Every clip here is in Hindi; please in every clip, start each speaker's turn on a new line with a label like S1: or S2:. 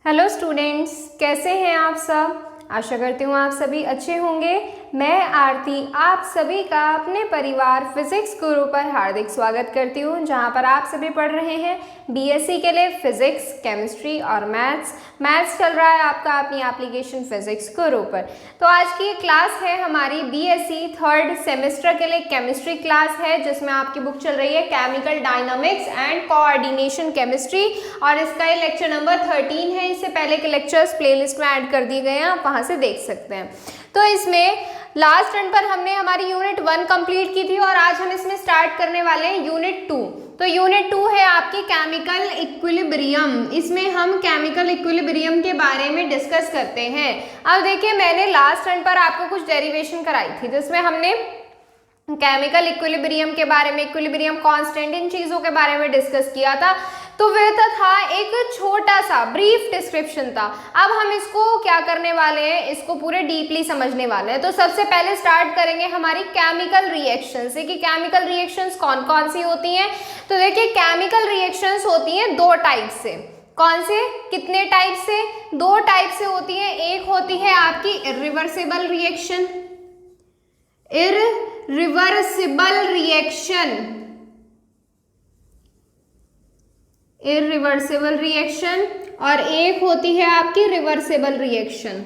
S1: हेलो स्टूडेंट्स, कैसे हैं आप सब। आशा करती हूँ आप सभी अच्छे होंगे। मैं आरती आप सभी का अपने परिवार फिजिक्स गुरु पर हार्दिक स्वागत करती हूँ, जहाँ पर आप सभी पढ़ रहे हैं बीएससी के लिए फिजिक्स, केमिस्ट्री और मैथ्स चल रहा है आपका अपनी एप्लीकेशन फिजिक्स गुरु पर। तो आज की क्लास है हमारी बीएससी थर्ड सेमेस्टर के लिए केमिस्ट्री क्लास है, जिसमें आपकी बुक चल रही है chemical dynamics and coordination chemistry, और इसका ये लेक्चर नंबर 13 है। इससे पहले के लेक्चर्स प्लेलिस्ट में ऐड कर दिए गए हैं, आप वहाँ से देख सकते हैं। तो इसमें लास्ट टर्न पर हमने हमारी यूनिट 1 कंप्लीट की थी और आज हम इसमें स्टार्ट करने वाले हैं यूनिट 2। तो यूनिट 2 है आपकी केमिकल इक्विलिब्रियम। इसमें हम केमिकल इक्विलिब्रियम के बारे में डिस्कस करते हैं। अब देखिए, मैंने लास्ट टर्न पर आपको कुछ डेरिवेशन कराई थी, जिसमें हमने केमिकल इक्विलिब्रियम के बारे में, इक्विलिब्रियम कांस्टेंट, इन चीज़ों के बारे में डिस्कस किया था। तो वह था एक छोटा सा ब्रीफ डिस्क्रिप्शन था। अब हम इसको क्या करने वाले हैं, इसको पूरे डीपली समझने वाले हैं। तो सबसे पहले स्टार्ट करेंगे हमारी केमिकल रिएक्शन से कि केमिकल रिएक्शंस कौन कौन सी होती हैं। तो देखिए, केमिकल रिएक्शंस होती हैं दो टाइप से। कौन से, कितने टाइप से? दो टाइप से होती है। एक होती है आपकी irreversible reaction, irreversible reaction, irreversible reaction, और एक होती है आपकी रिवर्सिबल रिएक्शन।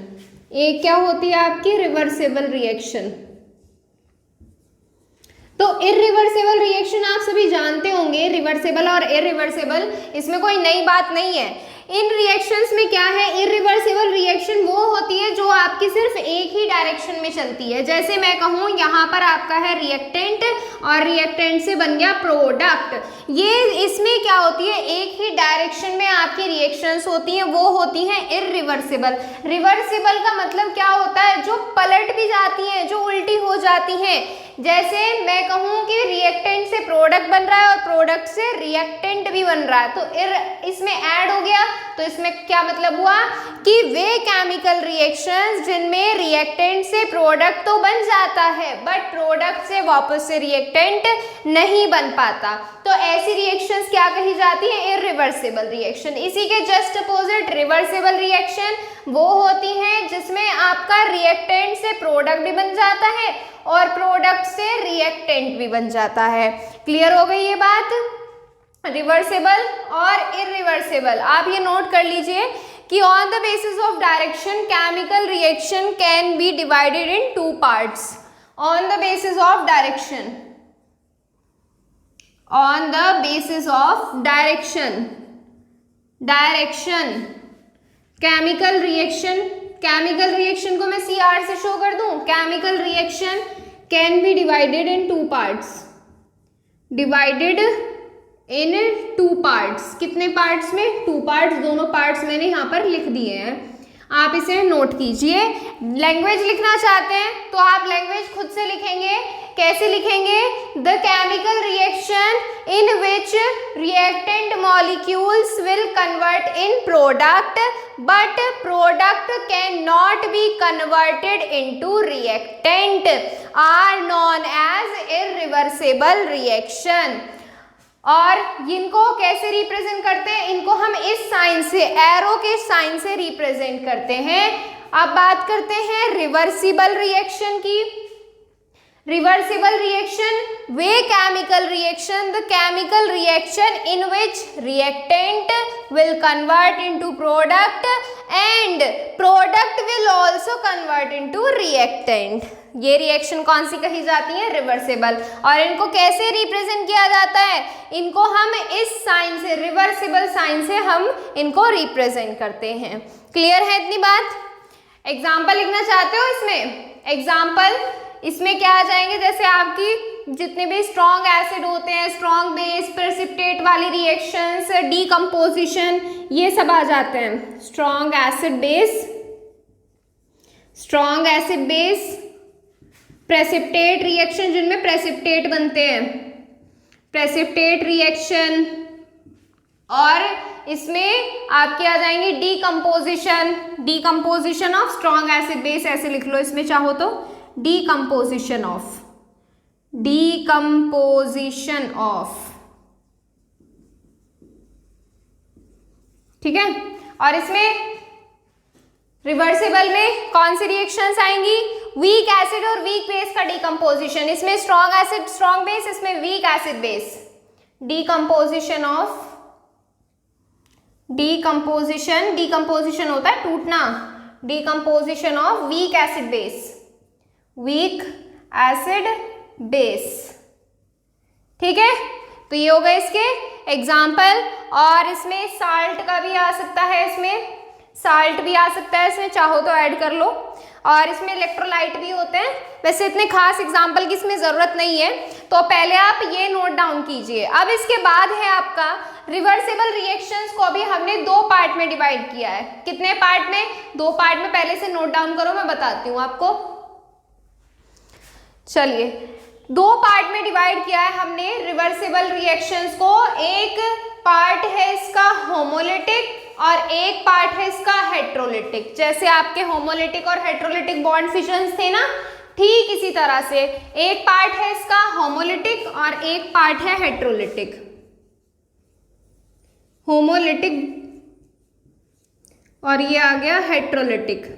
S1: एक क्या होती है आपकी रिवर्सिबल रिएक्शन। तो इरिवर्सिबल रिएक्शन आप सभी जानते होंगे, रिवर्सिबल और इरिवर्सिबल, इसमें कोई नई बात नहीं है। इन रिएक्शंस में क्या है, इरिवर्सिबल रिएक्शन वो होती है जो आपकी सिर्फ एक ही डायरेक्शन में चलती है। जैसे मैं कहूँ यहाँ पर आपका है रिएक्टेंट और रिएक्टेंट से बन गया प्रोडक्ट। ये इसमें क्या होती है, एक ही डायरेक्शन में आपकी रिएक्शंस होती हैं, वो होती हैं इरिवर्सिबल। रिवर्सिबल का मतलब क्या होता है, जो पलट भी जाती हैं, जो उल्टी हो जाती हैं। जैसे मैं कहूँ कि रिएक्टेंट से प्रोडक्ट बन रहा है और प्रोडक्ट से रिएक्टेंट भी बन रहा है, तो इसमें ऐड हो गया। तो इसमें क्या मतलब हुआ कि वे केमिकल रिएक्शंस जिनमें रिएक्टेंट से प्रोडक्ट तो बन जाता है, बट प्रोडक्ट से वापस से रिएक्टेंट नहीं बन पाता, तो ऐसी रिएक्शंस क्या कही जाती है, इरिवर्सिबल रिएक्शन। इसी के जस्ट अपोजिट रिवर्सिबल रिएक्शन वो होती है जिसमें आपका रिएक्टेंट से प्रोडक्ट भी बन जाता है और प्रोडक्ट से रिएक्टेंट भी बन जाता है। क्लियर हो गई ये बात। रिवर्सिबल और इरिवर्सिबल आप ये नोट कर लीजिए कि on the basis of direction chemical reaction can be divided in two parts. On the basis of direction, on the basis of direction, direction chemical reaction को मैं CR से शो कर दूं। Chemical reaction can be divided in two parts, divided in two parts. कितने पार्ट्स में, टू पार्ट्स। दोनों पार्ट्स मैंने यहाँ पर लिख दिए हैं, आप इसे नोट कीजिए। लैंग्वेज लिखना चाहते हैं तो आप लैंग्वेज खुद से लिखेंगे। कैसे लिखेंगे, the chemical reaction in which reactant molecules will convert in product but product can not be converted into reactant are known as irreversible reaction. और इनको कैसे रिप्रेजेंट करते हैं, इनको हम इस साइन से, एरो के साइन से रिप्रेजेंट करते हैं। अब बात करते हैं रिवर्सिबल रिएक्शन की। Reversible reaction way chemical reaction, the chemical reaction in which reactant will convert into product and product will also convert into reactant। ये रिएक्शन कौन सी कही जाती है, रिवर्सिबल। और इनको कैसे रिप्रेजेंट किया जाता है, इनको हम इस साइन से, रिवर्सिबल साइन से हम इनको रिप्रेजेंट करते हैं। क्लियर है इतनी बात। एग्जाम्पल लिखना चाहते हो इसमें, एग्जाम्पल इसमें क्या आ जाएंगे, जैसे आपकी जितने भी स्ट्रॉन्ग एसिड होते हैं, स्ट्रॉन्ग बेस, प्रेसिपिटेट वाली रिएक्शंस, डीकम्पोजिशन, ये सब आ जाते हैं। Strong acid base, strong acid base, precipitate reaction जिनमें प्रेसिपिटेट बनते हैं, प्रेसिपिटेट रिएक्शन, और इसमें आपके आ जाएंगे decomposition, decomposition of strong acid base, ऐसे लिख लो इसमें चाहो तो, डीकम्पोजिशन ऑफ, डीकम्पोजिशन ऑफ। ठीक है। और इसमें रिवर्सिबल में कौन सी रिएक्शंस आएंगी? वीक एसिड और वीक बेस का डिकम्पोजिशन, इसमें स्ट्रॉन्ग एसिड स्ट्रॉन्ग बेस, इसमें वीक एसिड बेस, डिकम्पोजिशन होता है टूटना, decomposition of weak acid base, ठीक है। तो ये हो गए इसके एग्जाम्पल। और इसमें साल्ट का भी आ सकता है, इसमें साल्ट भी आ सकता है, इसमें चाहो तो ऐड कर लो। और इसमें इलेक्ट्रोलाइट भी होते हैं, वैसे इतने खास एग्जाम्पल की इसमें जरूरत नहीं है, तो पहले आप ये नोट डाउन कीजिए। अब इसके बाद है आपका रिवर्सिबल रिएक्शंस को भी हमने 2 पार्ट में डिवाइड किया है। कितने पार्ट में? 2 पार्ट में। पहले से नोट डाउन करो, मैं बताती हूँ आपको। चलिए, 2 पार्ट में डिवाइड किया है हमने रिवर्सिबल रिएक्शंस को। एक पार्ट है इसका होमोलिटिक और एक पार्ट है इसका हेट्रोलिटिक। जैसे आपके होमोलिटिक और हेट्रोलिटिक बॉन्ड फिशंस थे ना, ठीक इसी तरह से एक पार्ट है इसका होमोलिटिक और एक पार्ट है हेट्रोलिटिक। होमोलिटिक और ये आ गया heterolytic.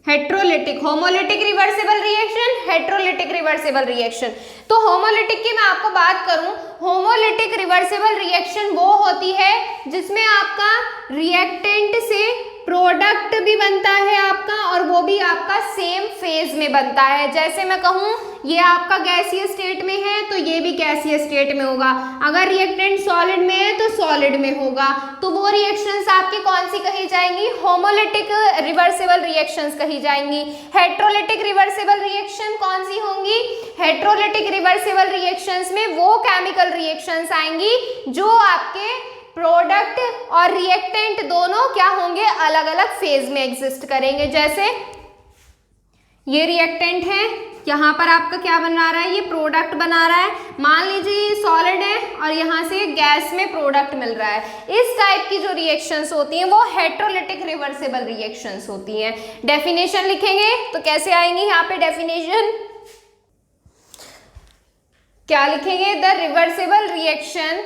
S1: Heterolytic, homolytic reversible reaction, heterolytic reversible reaction. तो होमोलिटिक की मैं आपको बात करूं, होमोलिटिक रिवर्सिबल रिएक्शन वो होती है जिसमें आपका रिएक्टेंट से प्रोडक्ट भी बनता है आपका, और वो भी आपका सेम फेज में बनता है। जैसे मैं कहूं ये आपका गैसीय स्टेट में है तो ये भी गैसीय स्टेट में होगा, अगर रिएक्टेंट सॉलिड में है तो सॉलिड में होगा। तो वो रिएक्शंस आपकी कौन सी कही जाएंगी? होमोलिटिक रिवर्सिबल रिएक्शंस कही जाएंगी। हेट्रोलिटिक रिवर्सिबल रिएक्शन कौन सी होंगी? हेट्रोलिटिक रिवर्सिबल रिएक्शंस में वो केमिकल रिएक्शंस आएंगी जो आपके प्रोडक्ट और रिएक्टेंट दोनों क्या होंगे? अलग अलग फेज में एग्जिस्ट करेंगे। जैसे ये रिएक्टेंट है, यहाँ पर आपका क्या बना रहा है? ये प्रोडक्ट बना रहा है। मान लीजिए ये सॉलिड है और यहाँ से गैस में प्रोडक्ट मिल रहा है। इस टाइप की जो रिएक्शंस होती हैं वो हेट्रोलिटिक रिवर्सिबल रिएक्शंस होती हैं। डेफिनेशन लिखेंगे तो कैसे आएंगी यहाँ पे डेफिनेशन? क्या लिखेंगे? The reversible reaction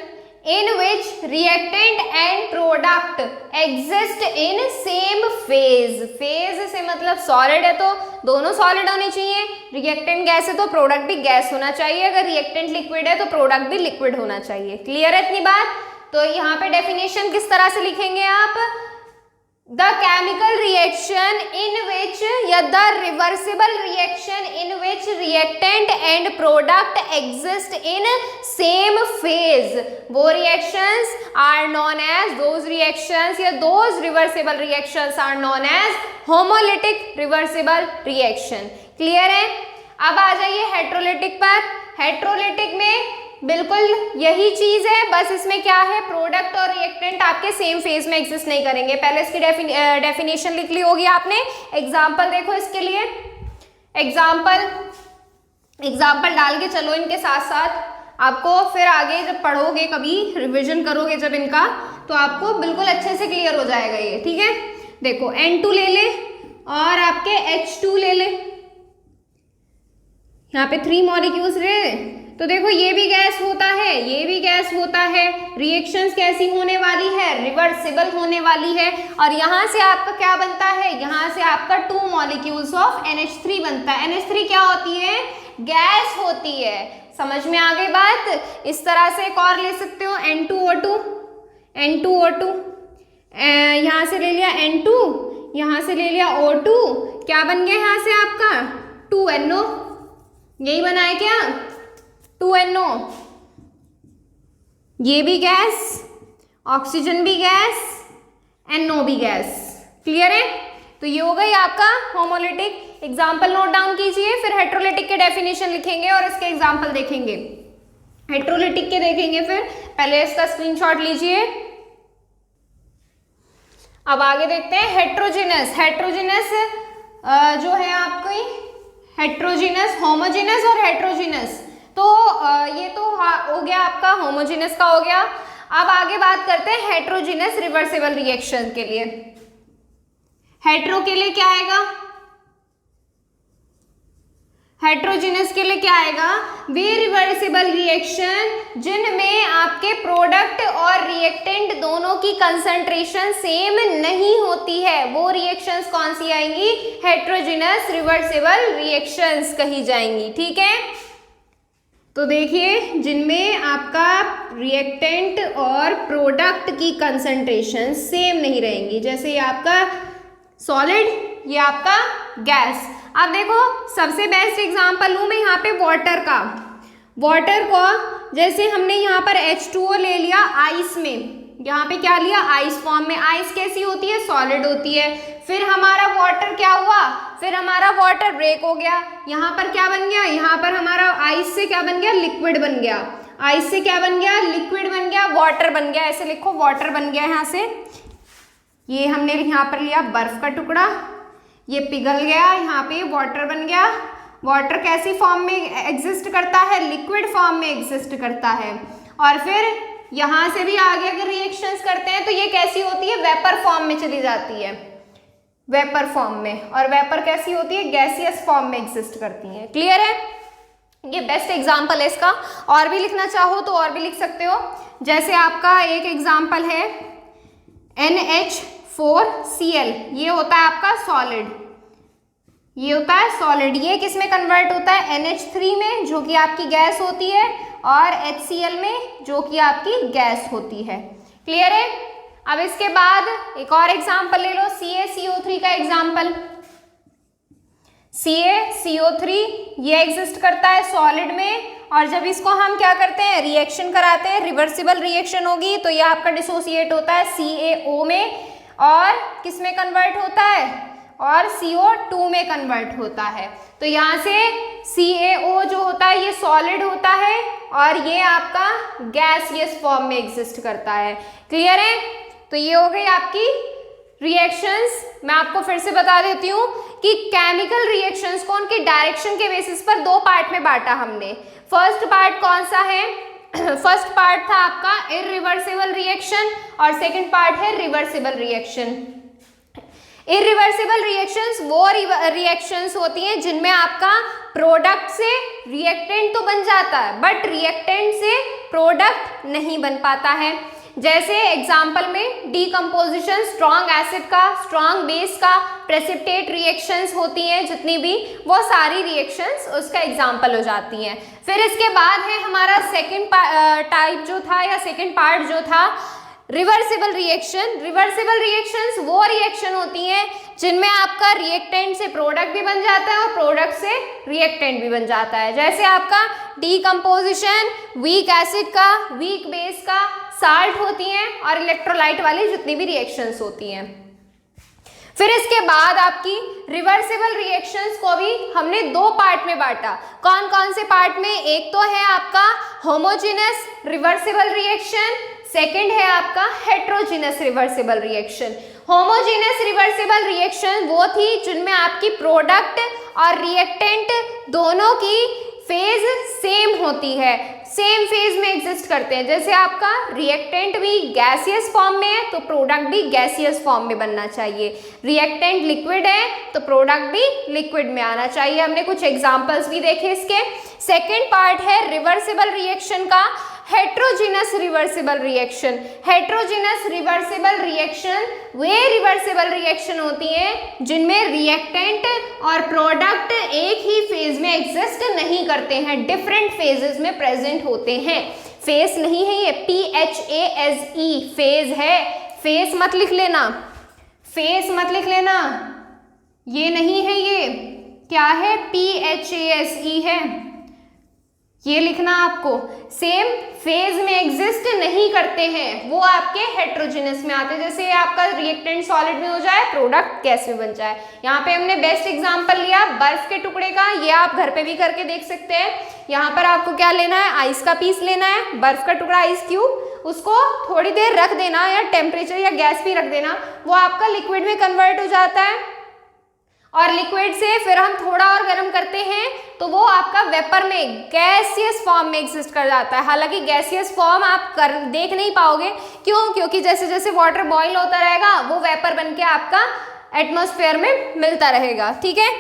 S1: in which reactant and product exist in same phase। phase से मतलब सॉलिड है तो दोनों सॉलिड होने चाहिए, रिएक्टेंट गैस है तो प्रोडक्ट भी गैस होना चाहिए, अगर रिएक्टेंट लिक्विड है तो प्रोडक्ट भी लिक्विड होना चाहिए। क्लियर है इतनी बात? तो यहाँ पे डेफिनेशन किस तरह से लिखेंगे आप? The chemical reaction in which या the reversible reaction in which reactant and product exist in same phase, वो reactions are known as, those reactions या those reversible reactions are known as homolytic reversible reaction। Clear है? अब आ जाइए हेट्रोलिटिक पर। हेट्रोलिटिक में बिल्कुल यही चीज है, बस इसमें क्या है? प्रोडक्ट और रिएक्टेंट आपके सेम फेज में एग्जिस्ट नहीं करेंगे। पहले इसकी डेफिनेशन लिख ली होगी आपने। एग्जाम्पल देखो इसके लिए, एग्जाम्पल डाल के चलो इनके साथ साथ, आपको फिर आगे जब पढ़ोगे कभी रिवीजन करोगे जब इनका, तो आपको बिल्कुल अच्छे से क्लियर हो जाएगा ये। ठीक है, देखो N2 ले ले और आपके H2 ले ले, यहाँ पे 3 मॉलिक्यूल्स रहे, तो देखो ये भी गैस होता है, ये भी गैस होता है। रिएक्शंस कैसी होने वाली है? रिवर्सिबल होने वाली है। और यहाँ से आपका क्या बनता है? यहाँ से आपका 2 मॉलिक्यूल्स ऑफ NH3 बनता है। NH3 क्या होती है? गैस होती है। समझ में आ गई बात? इस तरह से एक और ले सकते हो, N2O2, यहाँ से ले लिया N2, यहाँ से ले लिया O2, क्या बन गया यहाँ से आपका? 2NO, यही बना है क्या? 2NO, ये भी गैस, ऑक्सीजन भी गैस, NO भी गैस। क्लियर है? तो ये हो गई आपका होमोलिटिक। एग्जाम्पल नोट डाउन कीजिए, फिर हेट्रोलिटिक के डेफिनेशन लिखेंगे और इसके एग्जाम्पल देखेंगे। हेट्रोलिटिक के देखेंगे फिर, पहले इसका स्क्रीनशॉट लीजिए। अब आगे देखते हैं हेट्रोजिनस। हेट्रोजिनस जो है आपकी हेट्रोजिनस, होमोजिनस और हेट्रोजिनस। तो ये तो हो गया आपका होमोजिनस का हो गया। अब आगे बात करते हैं हेट्रोजिनस रिवर्सिबल रिएक्शन के लिए। हेट्रो के लिए क्या आएगा? हेट्रोजीनस के लिए क्या आएगा, वे रिवर्सिबल रिएक्शन जिनमें आपके प्रोडक्ट और रिएक्टेंट दोनों की कंसंट्रेशन सेम नहीं होती है, वो रिएक्शंस कौन सी आएंगी, हेट्रोजीनस रिवर्सिबल रिएक्शंस कही जाएंगी। ठीक है, तो देखिए जिनमें आपका रिएक्टेंट और प्रोडक्ट की कंसंट्रेशन सेम नहीं रहेंगी, जैसे ये आपका सॉलिड, ये आपका गैस। अब देखो सबसे बेस्ट एग्जांपल लूँ मैं यहाँ पे वाटर का। वाटर को जैसे हमने यहाँ पर H2O ले लिया आइस में, यहाँ पे क्या लिया, आइस फॉर्म में। आइस कैसी होती है, सॉलिड होती है। फिर हमारा वाटर क्या हुआ, फिर हमारा वाटर ब्रेक हो गया, यहाँ पर क्या बन गया, यहाँ पर हमारा आइस से क्या बन गया, लिक्विड बन गया। आइस से क्या बन गया, लिक्विड बन गया, वाटर बन गया। ऐसे लिखो, वाटर बन गया। यहाँ से ये हमने यहाँ पर लिया बर्फ का टुकड़ा, ये पिघल गया, यहाँ पे वाटर बन गया। वाटर कैसी फॉर्म में एग्जिस्ट करता है, लिक्विड फॉर्म में एग्जिस्ट करता है। और फिर यहाँ से भी आगे अगर रिएक्शंस करते हैं तो ये कैसी होती है, वेपर फॉर्म में चली जाती है, वेपर फॉर्म में। और वेपर कैसी होती है, गैसियस फॉर्म में एग्जिस्ट करती है। क्लियर है, ये बेस्ट एग्जाम्पल है इसका। और भी लिखना चाहो तो और भी लिख सकते हो, जैसे आपका एक एग्जाम्पल है NH4Cl, ये होता है आपका सॉलिड, ये होता है सॉलिड। ये किस में कन्वर्ट होता है, NH3 में, जो कि आपकी गैस होती है, और HCl में, जो कि आपकी गैस होती है। क्लियर है। अब इसके बाद एक और एग्जाम्पल ले लो, CaCO3 का एग्जाम्पल। CaCO3 ये एग्जिस्ट करता है सॉलिड में, और जब इसको हम क्या करते हैं, रिएक्शन कराते हैं, रिवर्सिबल रिएक्शन होगी, तो ये आपका डिसोसिएट होता है CaO में, और किस में कन्वर्ट होता है, और CO2 में कन्वर्ट होता है। तो यहाँ से CaO जो होता है ये सॉलिड होता है, और ये आपका गैसियस फॉर्म में एग्जिस्ट करता है। क्लियर है। तो ये हो गई आपकी रिएक्शंस। मैं आपको फिर से बता देती हूँ कि केमिकल रिएक्शंस को उनके डायरेक्शन के बेसिस पर दो पार्ट में बांटा हमने। फर्स्ट पार्ट कौन सा है, फर्स्ट पार्ट था आपका इररिवर्सिबल रिएक्शन, और सेकंड पार्ट है रिवर्सिबल रिएक्शन। इररिवर्सिबल रिएक्शंस वो रिएक्शंस होती हैं जिनमें आपका प्रोडक्ट से रिएक्टेंट तो बन जाता है, बट रिएक्टेंट से प्रोडक्ट नहीं बन पाता है। जैसे एग्जाम्पल में डीकम्पोजिशन स्ट्रॉन्ग एसिड का, स्ट्रॉन्ग बेस का, प्रेसिपिटेट रिएक्शंस होती हैं जितनी भी, वो सारी रिएक्शंस उसका एग्जाम्पल हो जाती हैं। फिर इसके बाद है हमारा सेकंड टाइप जो था, या सेकंड पार्ट जो था, रिवर्सिबल रिएक्शन। रिवर्सिबल रिएक्शंस वो रिएक्शन होती हैं जिनमें आपका रिएक्टेंट से प्रोडक्ट भी बन जाता है और प्रोडक्ट से रिएक्टेंट भी बन जाता है। जैसे आपका डीकम्पोजिशन वीक एसिड का, वीक बेस का, साल्ट होती हैं, और इलेक्ट्रोलाइट वाली जितनी भी रिएक्शंस होती हैं। फिर इसके बाद आपकी रिवर्सिबल रिएक्शंस को भी हमने दो पार्ट में बांटा। कौन कौन से पार्ट में, एक तो है आपका होमोजेनस रिवर्सिबल रिएक्शन, सेकंड है आपका heterogeneous reversible reaction. Homogeneous reversible reaction वो थी जिनमें आपकी प्रोडक्ट और रिएक्टेंट दोनों की फेज सेम होती है, सेम फेज में एग्जिस्ट करते हैं। जैसे आपका रिएक्टेंट भी गैसियस फॉर्म में है तो प्रोडक्ट भी गैसियस फॉर्म में बनना चाहिए, रिएक्टेंट लिक्विड है तो प्रोडक्ट भी लिक्विड में आना चाहिए। हमने कुछ एग्जांपल्स भी देखे इसके। सेकेंड पार्ट है रिवर्सिबल रिएक्शन का, heterogeneous reversible reaction. Heterogeneous reversible reaction वे रिवर्सिबल रिएक्शन होती हैं जिनमें रिएक्टेंट और प्रोडक्ट एक ही फेज में एग्जिस्ट नहीं करते हैं, डिफरेंट फेजेस में प्रेजेंट होते हैं। फेज नहीं है ये, PHASE फेज है, फेज मत लिख लेना, फेज मत लिख लेना, ये नहीं है, ये क्या है, PHASE है, ये लिखना आपको। सेम फेज में एग्जिस्ट नहीं करते हैं, वो आपके हेट्रोजीनस में आते हैं। जैसे आपका रिएक्टेंट सॉलिड में हो जाए, प्रोडक्ट गैस में बन जाए। यहाँ पे हमने बेस्ट एग्जांपल लिया बर्फ के टुकड़े का, ये आप घर पे भी करके देख सकते हैं। यहाँ पर आपको क्या लेना है, आइस का पीस लेना है, बर्फ का टुकड़ा, आइस क्यूब, उसको थोड़ी देर रख देना, या टेम्परेचर या गैस भी रख देना, वो आपका लिक्विड में कन्वर्ट हो जाता है। और लिक्विड से फिर हम थोड़ा और गर्म करते हैं तो वो आपका वेपर में गैसियस फॉर्म में एग्जिस्ट कर जाता है। हालांकि गैसियस फॉर्म आप देख नहीं पाओगे, क्यों, क्योंकि जैसे जैसे वाटर बॉईल होता रहेगा वो वेपर बन के आपका एटमॉस्फेयर में मिलता रहेगा। ठीक है,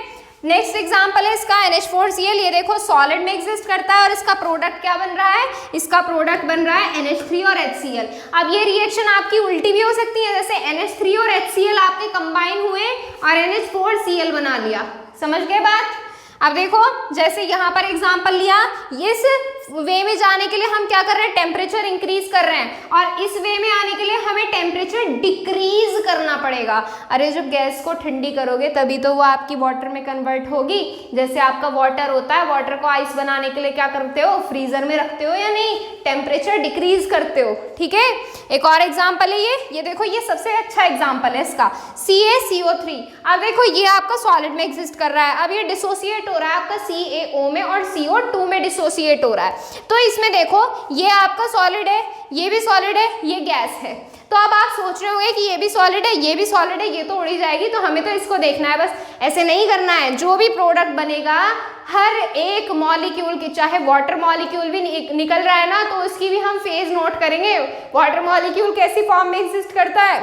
S1: नेक्स्ट एग्जाम्पल है इसका NH4Cl। ये देखो सॉलिड में एग्जिस्ट करता है और इसका प्रोडक्ट क्या बन रहा है, इसका प्रोडक्ट बन रहा है NH3 और HCl। अब ये रिएक्शन आपकी उल्टी भी हो सकती है, जैसे NH3 और HCl आपके कंबाइन हुए और NH4Cl बना लिया। समझ गए बात? अब देखो जैसे यहाँ पर एग्जाम्पल लिया, इस वे में जाने के लिए हम क्या कर रहे हैं, टेम्परेचर इंक्रीज कर रहे हैं, और इस वे में आने के लिए हमें टेम्परेचर डिक्रीज करना पड़ेगा। अरे जब गैस को ठंडी करोगे तभी तो वो आपकी वाटर में कन्वर्ट होगी। जैसे आपका वाटर होता है, वाटर को आइस बनाने के लिए क्या करते हो, फ्रीजर में रखते हो या नहीं, टेम्परेचर डिक्रीज करते हो। ठीक है, एक और एग्जाम्पल है ये देखो, ये सबसे अच्छा एग्जाम्पल है इसका, CaCO3। अब देखो ये आपका सॉलिड में एग्जिस्ट कर रहा है, अब ये डिसोसिएट हो रहा है आपका CaO में और CO2 में डिसोसिएट हो रहा है। तो इसमें देखो ये आपका सॉलिड है, ये भी सॉलिड है, ये गैस है। तो अब आप सोच रहे होंगे कि ये भी सॉलिड है, ये भी सॉलिड है, ये तो उड़ी जाएगी, तो हमें तो इसको देखना है बस। ऐसे नहीं करना है, जो भी प्रोडक्ट बनेगा हर एक मॉलिक्यूल की, चाहे वाटर मॉलिक्यूल भी निकल रहा है ना, तो उसकी भी हम फेज नोट करेंगे। वाटर मॉलिक्यूल कैसी फॉर्म में एग्जिस्ट करता है,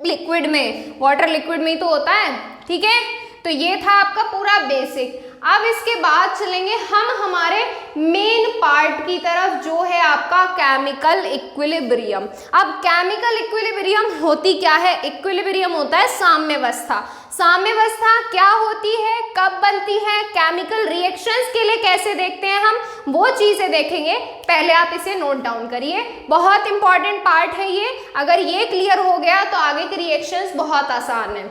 S1: लिक्विड में, वाटर लिक्विड में ही तो होता है। ठीक है, तो ये था आपका पूरा बेसिक। अब इसके बाद चलेंगे हम हमारे मेन पार्ट की तरफ, जो है आपका केमिकल इक्विलिब्रियम। अब केमिकल इक्विलिब्रियम होती क्या है, इक्विलिब्रियम होता है साम्यावस्था। साम्यावस्था क्या होती है, कब बनती है, केमिकल रिएक्शंस के लिए कैसे देखते हैं हम, वो चीजें देखेंगे। पहले आप इसे नोट डाउन करिए, बहुत इंपॉर्टेंट पार्ट है ये। अगर ये क्लियर हो गया तो आगे के रिएक्शंस बहुत आसान है।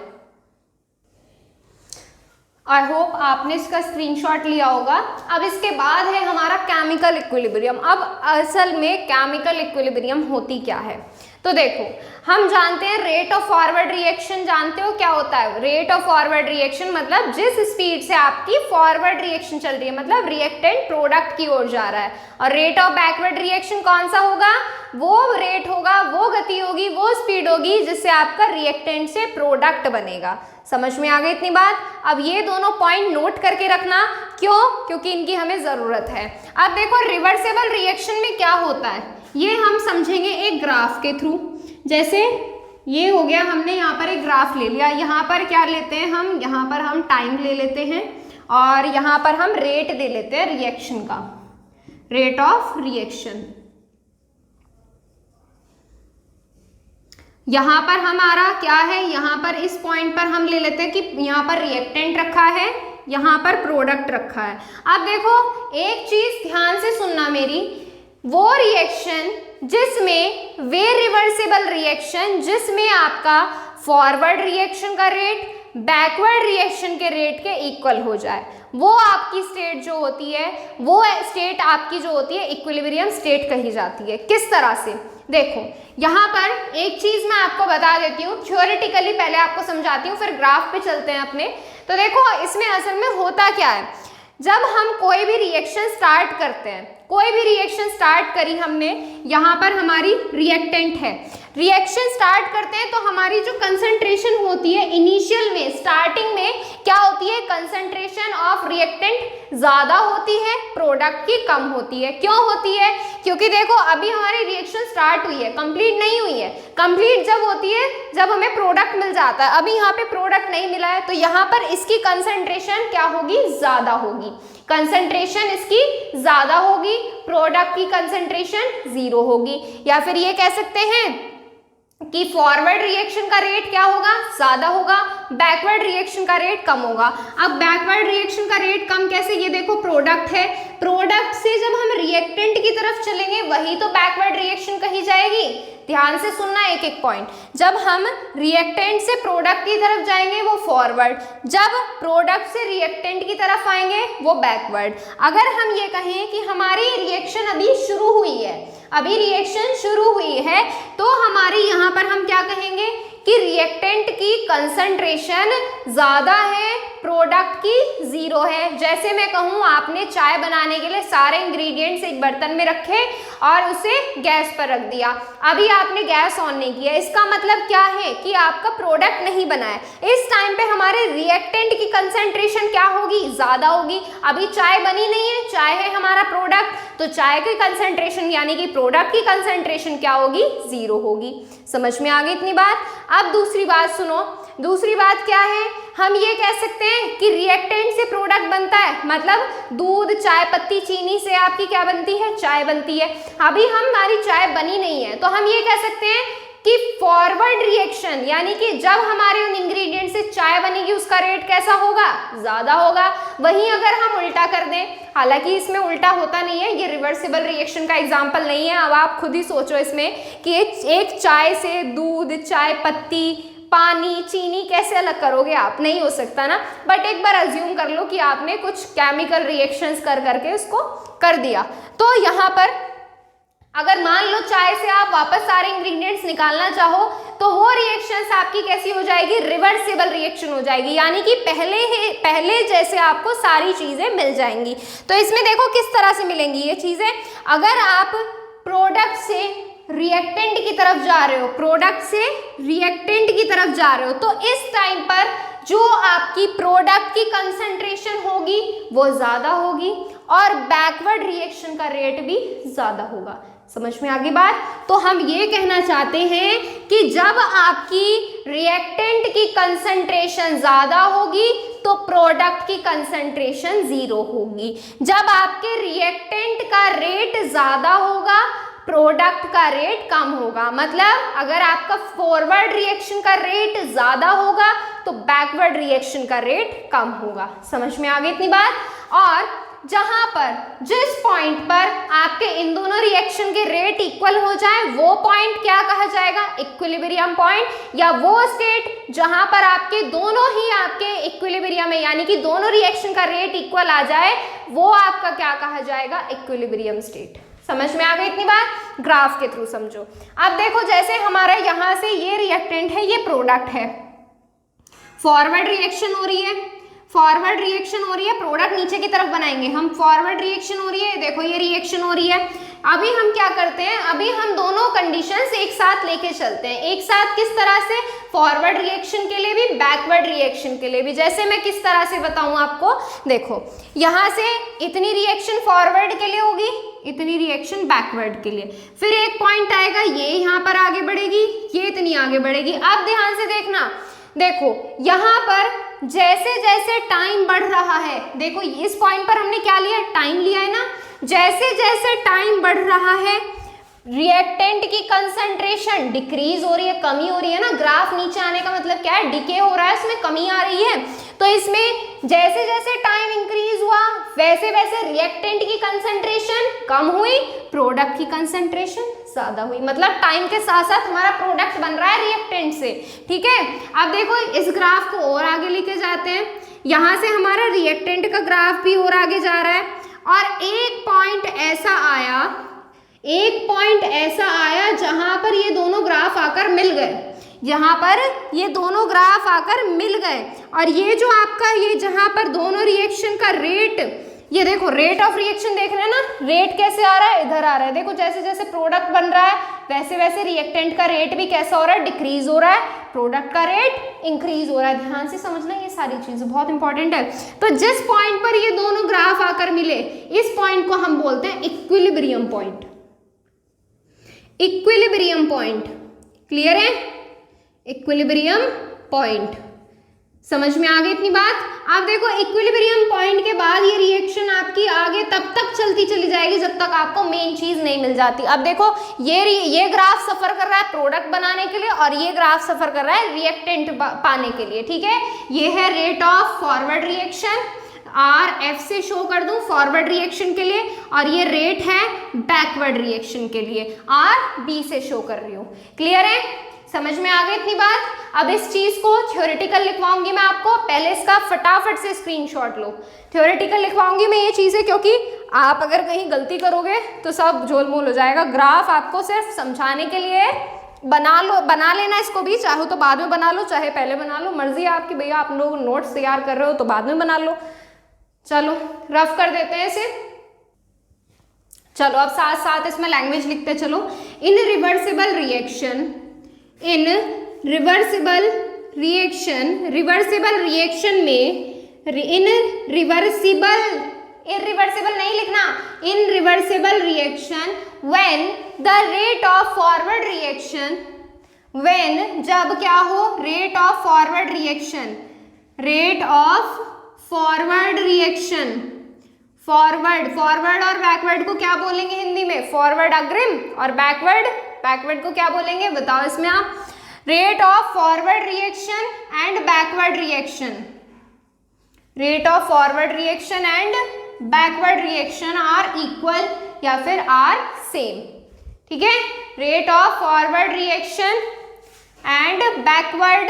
S1: आई होप आपने इसका स्क्रीनशॉट लिया होगा। अब इसके बाद है हमारा केमिकल इक्विलिब्रियम। अब असल में केमिकल इक्विलिब्रियम होती क्या है, तो देखो हम जानते हैं रेट ऑफ फॉरवर्ड रिएक्शन, जानते हो क्या होता है रेट ऑफ फॉरवर्ड रिएक्शन, मतलब जिस स्पीड से आपकी फॉरवर्ड रिएक्शन चल रही है, मतलब रिएक्टेंट प्रोडक्ट की ओर जा रहा है। और रेट ऑफ बैकवर्ड रिएक्शन कौन सा होगा, वो रेट होगा, वो गति होगी, वो स्पीड होगी जिससे आपका रिएक्टेंट से प्रोडक्ट बनेगा। समझ में आ गई इतनी बात? अब ये दोनों पॉइंट नोट करके रखना, क्यों, क्योंकि इनकी हमें जरूरत है। अब देखो रिवर्सेबल रिएक्शन में क्या होता है, ये हम समझेंगे एक ग्राफ के थ्रू। जैसे ये हो गया, हमने यहाँ पर एक ग्राफ ले लिया, यहाँ पर क्या लेते हैं हम, यहाँ पर हम टाइम ले लेते हैं और यहाँ पर हम रेट दे लेते हैं रिएक्शन का, रेट ऑफ रिएक्शन। यहाँ पर हमारा क्या है, यहाँ पर इस पॉइंट पर हम ले लेते हैं कि यहाँ पर रिएक्टेंट रखा है, यहाँ पर प्रोडक्ट रखा है। अब देखो एक चीज ध्यान से सुनना मेरी, वो रिएक्शन जिसमें, वे रिवर्सिबल रिएक्शन जिसमें आपका फॉरवर्ड रिएक्शन का रेट बैकवर्ड रिएक्शन के रेट के इक्वल हो जाए, वो आपकी स्टेट जो होती है, वो स्टेट आपकी जो होती है इक्विलिब्रियम स्टेट कही जाती है। किस तरह से, देखो यहाँ पर एक चीज मैं आपको बता देती हूँ, थ्योरेटिकली पहले आपको समझाती हूँ, फिर ग्राफ पे चलते हैं अपने। तो देखो इसमें असल में होता क्या है, जब हम कोई भी रिएक्शन स्टार्ट करते हैं, कोई भी रिएक्शन स्टार्ट करी हमने, यहाँ पर हमारी रिएक्टेंट है, रिएक्शन स्टार्ट करते हैं तो हमारी जो कंसंट्रेशन होती है इनिशियल में, स्टार्टिंग में क्या होती है, कंसंट्रेशन ऑफ रिएक्टेंट ज्यादा होती है, प्रोडक्ट की कम होती है। क्यों होती है, क्योंकि देखो अभी हमारी रिएक्शन स्टार्ट हुई है, कंप्लीट नहीं हुई है। कंप्लीट जब होती है जब हमें प्रोडक्ट मिल जाता है, अभी यहाँ पे प्रोडक्ट नहीं मिला है, तो यहाँ पर इसकी कंसंट्रेशन क्या होगी, ज्यादा होगी, कंसंट्रेशन इसकी ज्यादा होगी, प्रोडक्ट की कंसंट्रेशन जीरो होगी। या फिर ये कह सकते हैं कि फॉरवर्ड रिएक्शन का रेट क्या होगा, ज्यादा होगा, बैकवर्ड रिएक्शन का रेट कम होगा। अब बैकवर्ड रिएक्शन का रेट कम कैसे, ये देखो प्रोडक्ट है, प्रोडक्ट से जब हम रिएक्टेंट की तरफ चलेंगे वही तो बैकवर्ड रिएक्शन कही जाएगी। ध्यान से सुनना एक एक पॉइंट, जब हम रिएक्टेंट से प्रोडक्ट की तरफ जाएंगे वो फॉरवर्ड, जब प्रोडक्ट से रिएक्टेंट की तरफ आएंगे वो बैकवर्ड। अगर हम ये कहें कि हमारी रिएक्शन अभी शुरू हुई है, अभी रिएक्शन शुरू हुई है, तो हमारी यहाँ पर हम क्या कहेंगे कि रिएक्टेंट की कंसंट्रेशन ज्यादा है, प्रोडक्ट की जीरो है। जैसे मैं कहूँ आपने चाय बनाने के लिए सारे इंग्रेडिएंट्स एक बर्तन में रखे और उसे गैस पर रख दिया, अभी आपने गैस ऑन नहीं किया, इसका मतलब क्या है कि आपका प्रोडक्ट नहीं बना है। इस टाइम पे हमारे रिएक्टेंट की कंसंट्रेशन क्या होगी, ज्यादा होगी। अभी चाय बनी नहीं है, चाय है हमारा प्रोडक्ट, तो चाय की कंसंट्रेशन यानी कि प्रोडक्ट की कंसंट्रेशन क्या होगी, जीरो होगी। समझ में आ गई इतनी बात? अब दूसरी बात सुनो, दूसरी बात क्या है, हम ये कह सकते हैं कि रिएक्टेंट से प्रोडक्ट बनता है, मतलब दूध, चाय पत्ती, चीनी से आपकी क्या बनती है, चाय बनती है। अभी हमारी चाय बनी नहीं है तो हम ये कह सकते हैं कि फॉरवर्ड रिएक्शन, यानी कि जब हमारे उन इंग्रेडिएंट से चाय बनेगी उसका रेट कैसा होगा, ज्यादा होगा। वहीं अगर हम उल्टा कर दें, हालांकि इसमें उल्टा होता नहीं है, ये रिवर्सिबल रिएक्शन का एग्जांपल नहीं है। अब आप खुद ही सोचो इसमें कि एक चाय से दूध, चाय पत्ती, पानी, चीनी कैसे अलग करोगे आप, नहीं हो सकता ना। बट एक बार अज्यूम कर लो कि आपने कुछ केमिकल रिएक्शंस कर करके उसको कर दिया। तो यहाँ पर अगर मान लो चाय से आप वापस सारे इंग्रेडिएंट्स निकालना चाहो तो वो रिएक्शंस आपकी कैसी हो जाएगी, रिवर्सिबल रिएक्शन हो जाएगी, यानी कि पहले जैसे आपको सारी चीजें मिल जाएंगी। तो इसमें देखो किस तरह से मिलेंगी ये चीजें। अगर आप प्रोडक्ट से रिएक्टेंट की तरफ जा रहे हो, प्रोडक्ट से रिएक्टेंट की तरफ जा रहे हो, तो इस टाइम पर जो आपकी प्रोडक्ट की कंसंट्रेशन होगी वो ज्यादा होगी और बैकवर्ड रिएक्शन का रेट भी ज्यादा होगा। समझ में आ गई बात। तो हम ये कहना चाहते हैं कि जब आपकी रिएक्टेंट की कंसंट्रेशन ज्यादा होगी तो प्रोडक्ट की कंसंट्रेशन जीरो होगी। जब आपके रिएक्टेंट का रेट ज्यादा होगा, प्रोडक्ट का रेट कम होगा। मतलब अगर आपका फॉरवर्ड रिएक्शन का रेट ज्यादा होगा तो बैकवर्ड रिएक्शन का रेट कम होगा। समझ में आ गई इतनी बात। और जहां पर जिस पॉइंट पर आपके इन दोनों रिएक्शन के रेट इक्वल हो जाए वो पॉइंट क्या कहा जाएगा, इक्विलिब्रियम पॉइंट, या वो स्टेट जहां पर आपके दोनों ही आपके इक्विलिब्रियम है, यानी कि दोनों रिएक्शन का रेट इक्वल आ जाए, वो आपका क्या कहा जाएगा, इक्विलिब्रियम स्टेट। समझ में आ गई इतनी बात। ग्राफ के थ्रू समझो। अब देखो जैसे हमारा यहां से ये रिएक्टेंट है, ये प्रोडक्ट है, फॉरवर्ड रिएक्शन हो रही है, फॉरवर्ड रिएक्शन हो रही है, प्रोडक्ट नीचे की तरफ बनाएंगे हम, फॉरवर्ड रिएक्शन हो रही है, देखो ये रिएक्शन हो रही है। अभी हम क्या करते हैं, अभी हम दोनों कंडीशंस एक साथ लेके चलते हैं। एक साथ किस तरह से, फॉरवर्ड रिएक्शन के लिए भी, बैकवर्ड रिएक्शन के लिए भी। जैसे मैं किस तरह से बताऊं आपको, देखो यहां से इतनी रिएक्शन फॉरवर्ड के लिए होगी, इतनी रिएक्शन बैकवर्ड के लिए, फिर एक पॉइंट आएगा ये यहाँ पर आगे बढ़ेगी, ये इतनी आगे बढ़ेगी। अब ध्यान से देखना, देखो यहाँ पर जैसे जैसे टाइम बढ़ रहा है, देखो इस पॉइंट पर हमने क्या लिया, टाइम लिया है ना, जैसे जैसे टाइम बढ़ रहा है रिएक्टेंट की कंसंट्रेशन डिक्रीज हो रही है, कमी हो रही है ना। ग्राफ नीचे आने का मतलब क्या है, डिके हो रहा है, इसमें कमी आ रही है। तो इसमें जैसे जैसे टाइम इंक्रीज हुआ वैसे वैसे रिएक्टेंट की कंसंट्रेशन कम हुई, प्रोडक्ट की कंसंट्रेशन ज्यादा हुई। मतलब टाइम के साथ साथ हमारा प्रोडक्ट बन रहा है रिएक्टेंट से, ठीक है। अब देखो इस ग्राफ को और आगे लेके जाते हैं, यहां से हमारा रिएक्टेंट का ग्राफ भी और आगे जा रहा है, और एक पॉइंट ऐसा आया जहां पर ये दोनों ग्राफ आकर मिल गए, यहाँ पर ये दोनों ग्राफ आकर मिल गए। और ये जो आपका ये जहां पर दोनों रिएक्शन का रेट, ये देखो रेट ऑफ रिएक्शन देख रहे हैं ना, रेट कैसे आ रहा है, इधर आ रहा है। देखो जैसे जैसे प्रोडक्ट बन रहा है वैसे वैसे रिएक्टेंट का रेट भी कैसा हो रहा है, डिक्रीज हो रहा है, प्रोडक्ट का रेट इंक्रीज हो रहा है। ध्यान से समझना, ये सारी चीजें बहुत इंपॉर्टेंट है। तो जिस पॉइंट पर ये दोनों ग्राफ आकर मिले, इस पॉइंट को हम बोलते हैं equilibrium point. Equilibrium point clear है, इक्विलिब्रियम पॉइंट। समझ में आ गई इतनी बात। अब देखो इक्विलिब्रियम पॉइंट के बाद ये रिएक्शन आपकी आगे तब तक चलती चली जाएगी जब तक आपको मेन चीज नहीं मिल जाती। अब देखो ये ग्राफ सफर कर रहा है प्रोडक्ट बनाने के लिए, और ये ग्राफ सफर कर रहा है रिएक्टेंट पाने के लिए, ठीक है। ये है rate of forward reaction, R F से शो कर दूं फॉरवर्ड रिएक्शन के लिए, और ये रेट है बैकवर्ड रिएक्शन के लिए, आर बी से शो कर रही हूं। क्लियर है, समझ में आ गई इतनी बात। अब इस चीज को थ्योरेटिकल लिखवाऊंगी मैं आपको, पहले इसका फटाफट से स्क्रीनशॉट लो। थ्योरेटिकल लिखवाऊंगी मैं ये चीजें, क्योंकि आप अगर कहीं गलती करोगे तो सब झोलमोल हो जाएगा। ग्राफ आपको सिर्फ समझाने के लिए बना लेना इसको भी, चाहो तो बाद में बना लो, चाहे पहले बना लो, मर्जी है आपकी भैया। आप लोग नोट्स तैयार कर रहे हो तो बाद में बना लो। चलो रफ कर देते हैं इसे। चलो अब साथ साथ इसमें लैंग्वेज लिखते चलो। इन रिवर्सिबल रिएक्शन में इरिवर्सिबल नहीं लिखना, इन reversible reaction when the rate of forward reaction when, जब क्या हो, rate of forward reaction, rate of forward reaction, forward, forward और बैकवर्ड को क्या बोलेंगे हिंदी में, फॉरवर्ड अग्रिम, और बैकवर्ड, बैकवर्ड को क्या बोलेंगे बताओ इसमें आप, rate of forward reaction and backward reaction, rate of forward reaction and backward reaction are equal या फिर आर सेम, ठीक है, rate of forward reaction and backward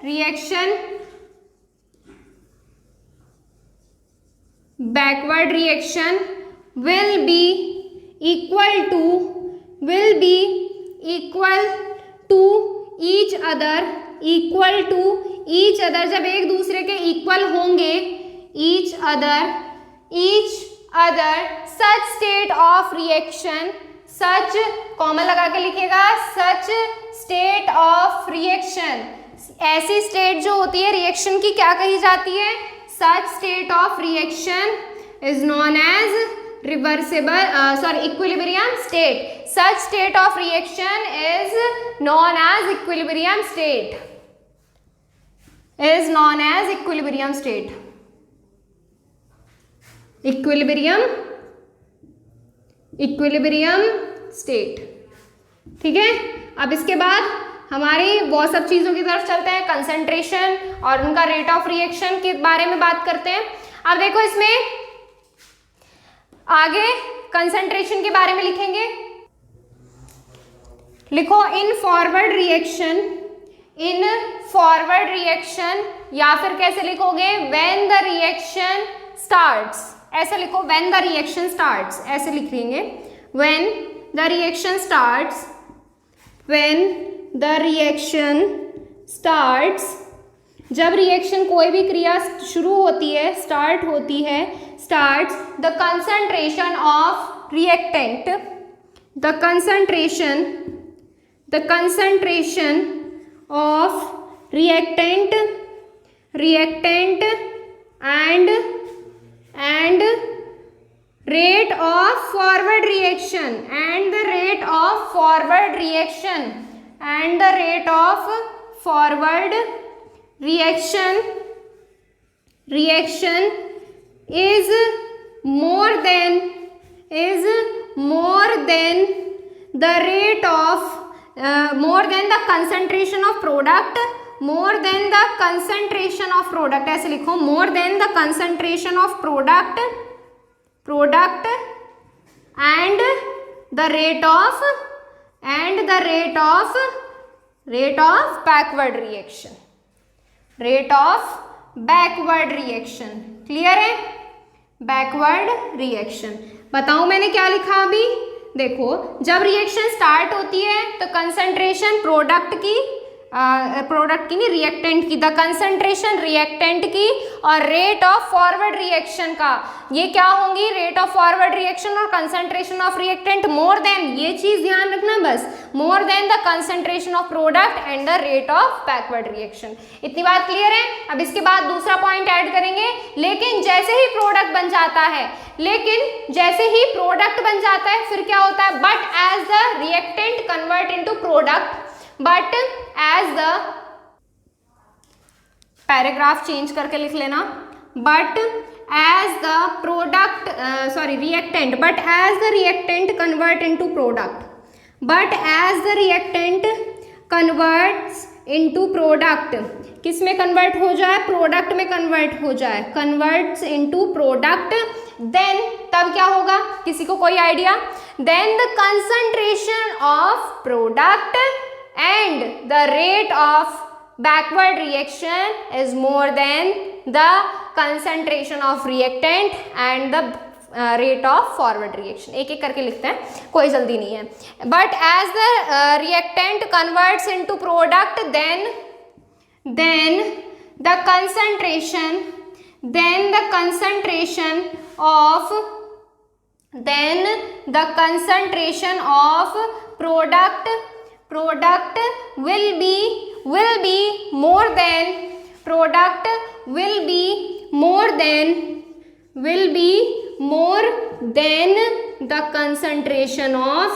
S1: reaction, backward reaction will be equal to each other, equal to each other, जब एक दूसरे के इक्वल होंगे, each other such state of reaction, such comma लगा के लिखेगा, such state of reaction, ऐसी स्टेट जो होती है रिएक्शन की क्या कही जाती है, such state of reaction is known as reversible equilibrium state, such state of reaction is known as equilibrium state, is known as equilibrium state, equilibrium state, ठीक है। अब इसके बाद हमारी बहुत सब चीज़ों की तरफ चलते हैं, कंसंट्रेशन और उनका रेट ऑफ रिएक्शन के बारे में बात करते हैं। अब देखो इसमें आगे कंसंट्रेशन के बारे में लिखेंगे, लिखो इन फॉरवर्ड रिएक्शन, या फिर कैसे लिखोगे, व्हेन द रिएक्शन स्टार्ट्स, ऐसे लिखो, व्हेन द रिएक्शन स्टार्ट्स, ऐसे लिखेंगे, when the reaction starts, when the reaction starts, जब रिएक्शन कोई भी क्रिया शुरू होती है, स्टार्ट होती है, starts, the concentration of reactant, the concentration of reactant and rate of forward reaction and the rate of forward reaction is more than the rate of more than the concentration of product, more than the concentration of product, ऐसे लिखो, more than the concentration of product and the rate of backward reaction, clear है, बैकवर्ड रिएक्शन। बताऊं मैंने क्या लिखा अभी, देखो जब रिएक्शन स्टार्ट होती है तो कंसंट्रेशन प्रोडक्ट की नहीं, रिएक्टेंट की, द कंसंट्रेशन रिएक्टेंट की और रेट ऑफ फॉरवर्ड रिएक्शन का, ये क्या होंगी, रेट ऑफ फॉरवर्ड रिएक्शन और concentration of reactant more than, ये चीज ध्यान रखना बस, मोर then the concentration of product and the rate of backward reaction. इतनी बात क्लियर है। अब इसके बाद दूसरा पॉइंट ऐड करेंगे, लेकिन जैसे ही प्रोडक्ट बन जाता है, फिर क्या होता है, but as the reactant convert into product, but as the paragraph change करके लिख लेना, but as the product reactant, but as the reactant convert into product, but as the reactant converts into product, किस में कन्वर्ट हो जाए, प्रोडक्ट में कन्वर्ट हो जाए, कन्वर्ट्स इनटू प्रोडक्ट, देन तब क्या होगा, किसी को कोई idea, then the concentration of product and the rate of backward reaction is more than the concentration of reactant and the rate of forward reaction। एक एक करके लिखते हैं, कोई जल्दी नहीं है। but as the reactant converts into product, then the concentration of product will be more than the concentration of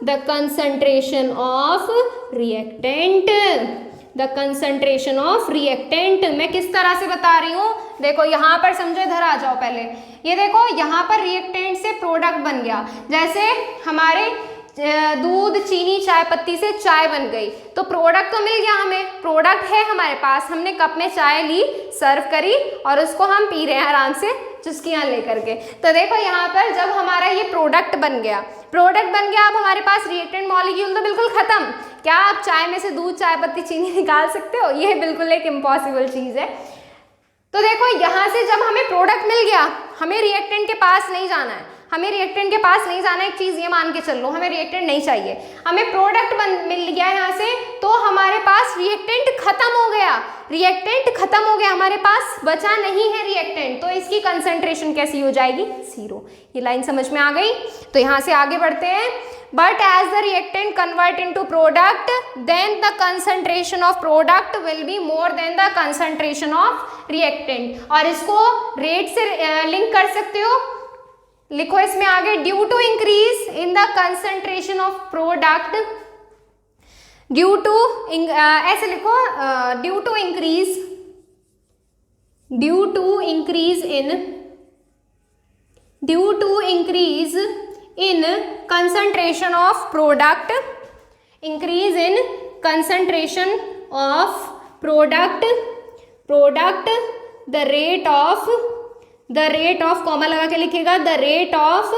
S1: the concentration of reactant, the concentration of reactant. मैं किस तरह से बता रही हूँ, देखो यहाँ पर समझो, इधर आ जाओ पहले, ये देखो यहाँ पर रिएक्टेंट से प्रोडक्ट बन गया, जैसे हमारे दूध, चीनी, चाय पत्ती से चाय बन गई, तो प्रोडक्ट तो मिल गया हमें, प्रोडक्ट है हमारे पास, हमने कप में चाय ली, सर्व करी और उसको हम पी रहे हैं आराम से चुस्कियाँ लेकर के। तो देखो यहाँ पर जब हमारा ये प्रोडक्ट बन गया, अब हमारे पास रिएक्टेंट मॉलिक्यूल तो बिल्कुल खत्म। क्या आप चाय में से दूध, चाय पत्ती, चीनी निकाल सकते हो? ये बिल्कुल एक इम्पॉसिबल चीज़ है। तो देखो यहाँ से जब हमें प्रोडक्ट मिल गया, हमें रिएक्टेंट के पास नहीं जाना है, एक चीज़ ये मान के चल लो, हमें रिएक्टेंट नहीं चाहिए, हमें प्रोडक्ट मिल गया यहाँ से, तो हमारे पास रिएक्टेंट खत्म हो गया, हमारे पास बचा नहीं है रिएक्टेंट, तो इसकी कंसंट्रेशन कैसी हो जाएगी? 0। ये लाइन समझ में आ गई? तो यहाँ से आगे बढ़ते हैं। But as the reactant convert into product, then the concentration of product will be more then the concentration of reactant. और इसको रेट से लिंक कर सकते हो, लिखो इसमें आगे, due to increase in the concentration of product, ऐसे लिखो, due to increase in concentration of product, increase in concentration of product, the rate of comma लगा के लिखेगा, the rate of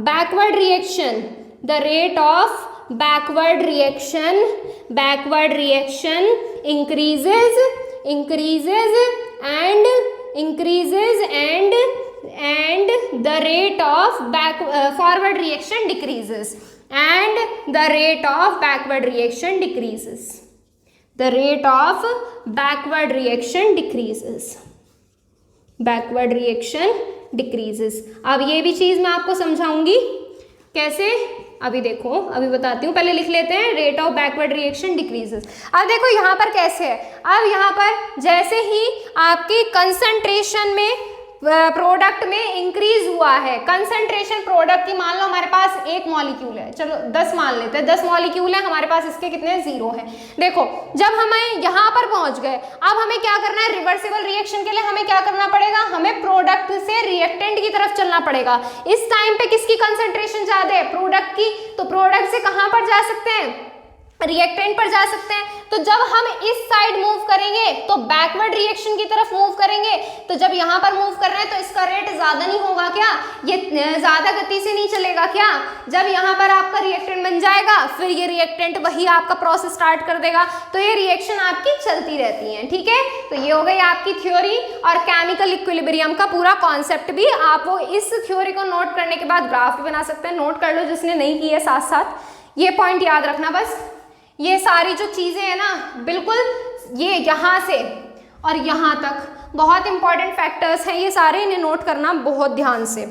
S1: backward reaction increases and the rate of forward reaction decreases, and the rate of backward reaction decreases, अब ये भी चीज मैं आपको समझाऊंगी कैसे, अभी देखो, अभी बताती हूँ, पहले लिख लेते हैं, rate of backward reaction decreases. अब देखो यहाँ पर कैसे है, अब यहाँ पर जैसे ही आपकी कंसंट्रेशन में प्रोडक्ट में इंक्रीज हुआ है, कंसंट्रेशन प्रोडक्ट की, मान लो हमारे पास 1 मॉलिक्यूल है, चलो 10 मान लेते हैं, 10 मॉलिक्यूल है हमारे पास, इसके कितने 0 है। देखो जब हमें यहाँ पर पहुंच गए, अब हमें क्या करना है, रिवर्सिबल रिएक्शन के लिए हमें क्या करना पड़ेगा, हमें प्रोडक्ट से रिएक्टेंट की तरफ चलना पड़ेगा। इस टाइम पे किसकी कंसंट्रेशन ज्यादा है, प्रोडक्ट की, तो प्रोडक्ट से कहाँ पर जा सकते हैं, रिएक्टेंट पर जा सकते हैं। तो जब हम इस साइड मूव करेंगे तो बैकवर्ड रिएक्शन की तरफ मूव करेंगे, तो जब यहाँ पर मूव कर रहे हैं तो इसका रेट ज्यादा नहीं होगा क्या, ये ज्यादा गति से नहीं चलेगा क्या। जब यहाँ पर आपका रिएक्टेंट बन जाएगा, फिर ये रिएक्टेंट वही आपका प्रोसेस स्टार्ट कर देगा, तो ये रिएक्शन आपकी चलती रहती है। ठीक है, तो ये हो गई आपकी थ्योरी और केमिकल इक्विलिब्रियम का पूरा कॉन्सेप्ट भी। आप वो इस थ्योरी को नोट करने के बाद ग्राफ भी बना सकते हैं, नोट कर लो जिसने नहीं किया, साथ साथ ये पॉइंट याद रखना बस। ये सारी जो चीज़ें हैं ना, बिल्कुल ये यहाँ से और यहाँ तक बहुत इंपॉर्टेंट फैक्टर्स हैं, ये सारे इन्हें नोट करना बहुत ध्यान से।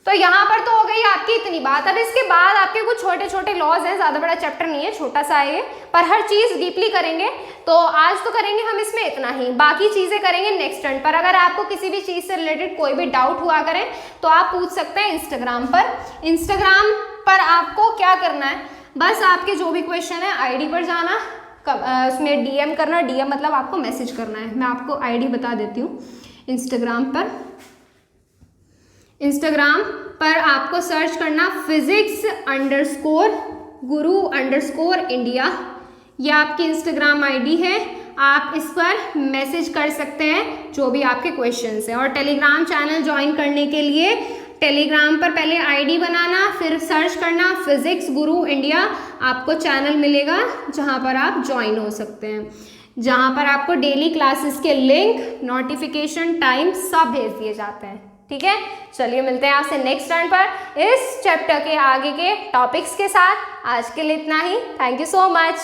S1: तो यहाँ पर तो हो गई आपकी इतनी बात। अब इसके बाद आपके कुछ छोटे छोटे लॉज हैं, ज़्यादा बड़ा चैप्टर नहीं है, छोटा सा है, पर हर चीज़ डीपली करेंगे। तो आज तो करेंगे हम इसमें इतना ही, बाकी चीज़ें करेंगे नेक्स्ट टर्न पर। अगर आपको किसी भी चीज़ से रिलेटेड कोई भी डाउट हुआ करें तो आप पूछ सकते हैं इंस्टाग्राम पर। इंस्टाग्राम पर आपको क्या करना है, बस आपके जो भी क्वेश्चन है आईडी पर जाना, उसमें डीएम करना, डीएम मतलब आपको मैसेज करना है। मैं आपको आईडी बता देती हूँ। इंस्टाग्राम पर आपको सर्च करना physics_guru_India, ये आपकी इंस्टाग्राम आईडी है। आप इस पर मैसेज कर सकते हैं जो भी आपके क्वेश्चंस हैं। और टेलीग्राम चैनल ज्वाइन करने के लिए टेलीग्राम पर पहले आईडी बनाना, फिर सर्च करना फिजिक्स गुरु इंडिया, आपको चैनल मिलेगा जहां पर आप ज्वाइन हो सकते हैं, जहां पर आपको डेली क्लासेस के लिंक, नोटिफिकेशन, टाइम सब भेज दिए जाते हैं। ठीक है, चलिए मिलते हैं आपसे नेक्स्ट टर्न पर इस चैप्टर के आगे के टॉपिक्स के साथ। आज के लिए इतना ही। Thank you so much.